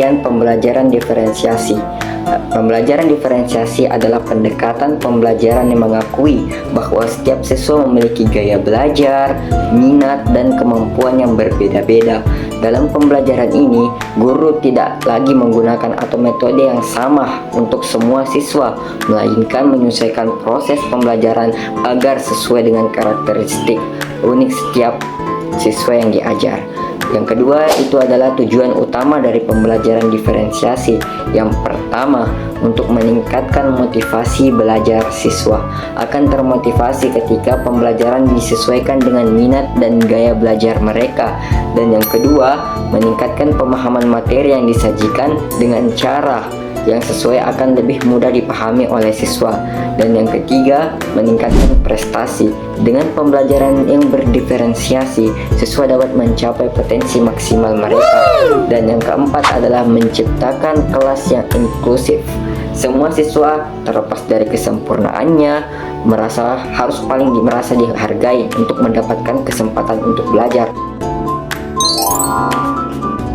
pengertian pembelajaran diferensiasi. Pembelajaran diferensiasi adalah pendekatan pembelajaran yang mengakui bahwa setiap siswa memiliki gaya belajar, minat, dan kemampuan yang berbeda-beda. Dalam pembelajaran ini, guru tidak lagi menggunakan atau metode yang sama untuk semua siswa, melainkan menyesuaikan proses pembelajaran agar sesuai dengan karakteristik unik setiap siswa yang diajar. Yang kedua, itu adalah tujuan utama dari pembelajaran diferensiasi. Yang pertama, untuk meningkatkan motivasi belajar siswa. Akan termotivasi ketika pembelajaran disesuaikan dengan minat dan gaya belajar mereka. Dan yang kedua, meningkatkan pemahaman materi yang disajikan dengan cara yang sesuai akan lebih mudah dipahami oleh siswa. Dan yang ketiga, meningkatkan prestasi. Dengan pembelajaran yang berdiferensiasi, siswa dapat mencapai potensi maksimal mereka. Dan yang keempat adalah menciptakan kelas yang inklusif. Semua siswa, terlepas dari kesempurnaannya, harus merasa dihargai untuk mendapatkan kesempatan untuk belajar.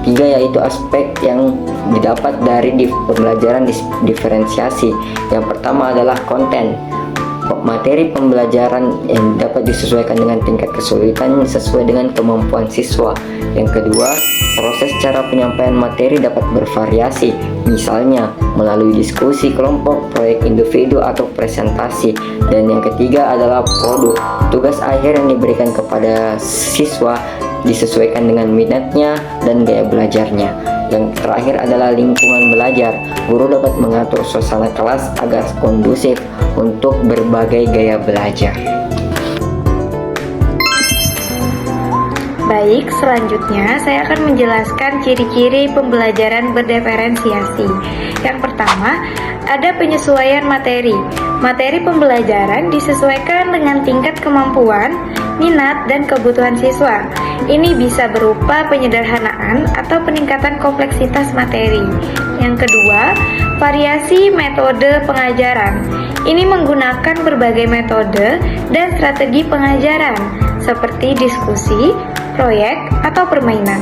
Tiga, yaitu aspek yang didapat dari pembelajaran diferensiasi. Yang pertama adalah konten. Materi pembelajaran yang dapat disesuaikan dengan tingkat kesulitan sesuai dengan kemampuan siswa. Yang kedua, proses cara penyampaian materi dapat bervariasi, misalnya melalui diskusi kelompok, proyek individu, atau presentasi. Dan yang ketiga adalah produk. Tugas akhir yang diberikan kepada siswa disesuaikan dengan minatnya dan gaya belajarnya. Yang terakhir adalah lingkungan belajar. Guru dapat mengatur suasana kelas agar kondusif untuk berbagai gaya belajar. Baik, selanjutnya saya akan menjelaskan ciri-ciri pembelajaran berdiferensiasi. Yang pertama, ada penyesuaian materi. Materi pembelajaran disesuaikan dengan tingkat kemampuan, minat, dan kebutuhan siswa. Ini bisa berupa penyederhanaan atau peningkatan kompleksitas materi. Yang kedua, variasi metode pengajaran. Ini menggunakan berbagai metode dan strategi pengajaran seperti diskusi, proyek, atau permainan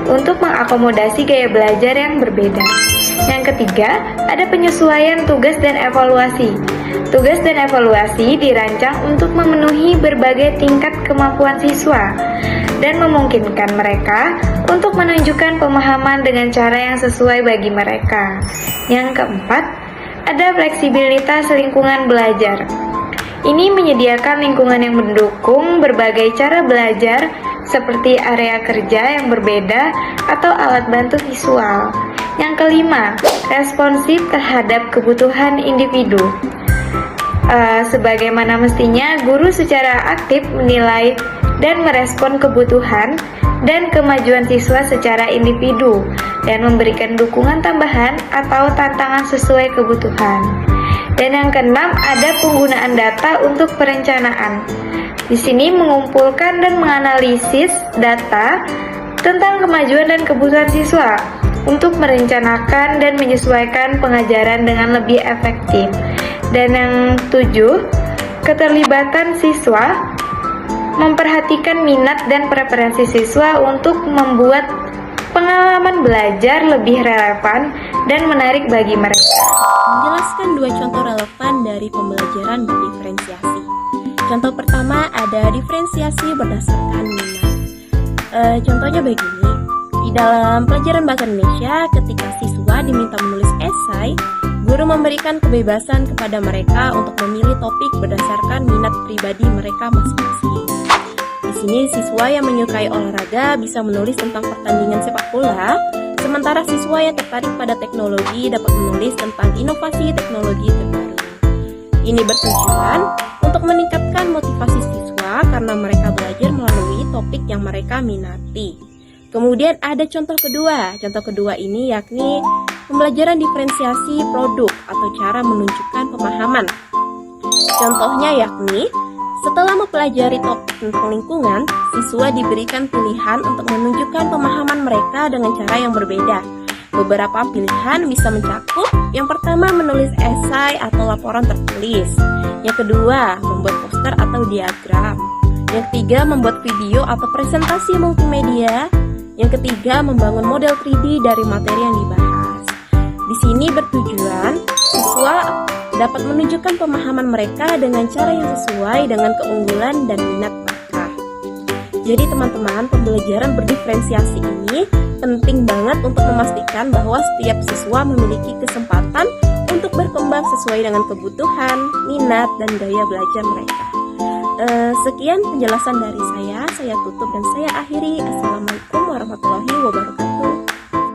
untuk mengakomodasi gaya belajar yang berbeda. Yang ketiga, ada penyesuaian tugas dan evaluasi. Tugas dan evaluasi dirancang untuk memenuhi berbagai tingkat kemampuan siswa dan memungkinkan mereka untuk menunjukkan pemahaman dengan cara yang sesuai bagi mereka. Yang keempat, ada fleksibilitas lingkungan belajar. Ini menyediakan lingkungan yang mendukung berbagai cara belajar seperti area kerja yang berbeda atau alat bantu visual. Yang kelima, responsif terhadap kebutuhan individu. Sebagaimana mestinya, guru secara aktif menilai dan merespon kebutuhan dan kemajuan siswa secara individu dan memberikan dukungan tambahan atau tantangan sesuai kebutuhan. Dan yang keenam, ada penggunaan data untuk perencanaan. Di sini mengumpulkan dan menganalisis data tentang kemajuan dan kebutuhan siswa untuk merencanakan dan menyesuaikan pengajaran dengan lebih efektif. Dan yang tujuh, keterlibatan siswa, memperhatikan minat dan preferensi siswa untuk membuat pengalaman belajar lebih relevan dan menarik bagi mereka. Menjelaskan dua contoh relevan dari pembelajaran berdiferensiasi. Contoh pertama ada diferensiasi berdasarkan minat. Contohnya begini, di dalam pelajaran bahasa Indonesia ketika siswa diminta menulis esai, guru memberikan kebebasan kepada mereka untuk memilih topik berdasarkan minat pribadi mereka masing-masing. Di sini siswa yang menyukai olahraga bisa menulis tentang pertandingan sepak bola, sementara siswa yang tertarik pada teknologi dapat menulis tentang inovasi teknologi terbaru. Ini bertujuan untuk meningkatkan motivasi siswa karena mereka belajar melalui topik yang mereka minati. Kemudian ada contoh kedua. Contoh kedua ini yakni pembelajaran diferensiasi produk atau cara menunjukkan pemahaman. Contohnya yakni setelah mempelajari topik tentang lingkungan, siswa diberikan pilihan untuk menunjukkan pemahaman mereka dengan cara yang berbeda. Beberapa pilihan bisa mencakup: yang pertama, menulis esai atau laporan tertulis; yang kedua, membuat poster atau diagram; yang ketiga, membuat video atau presentasi multimedia; Yang ketiga, membangun model 3D dari materi yang dibahas. Di sini bertujuan siswa dapat menunjukkan pemahaman mereka dengan cara yang sesuai dengan keunggulan dan minat mereka. Jadi teman-teman, pembelajaran berdiferensiasi ini penting banget untuk memastikan bahwa setiap siswa memiliki kesempatan untuk berkembang sesuai dengan kebutuhan, minat, dan gaya belajar mereka. Sekian penjelasan dari saya tutup dan saya akhiri. Assalamualaikum warahmatullahi wabarakatuh.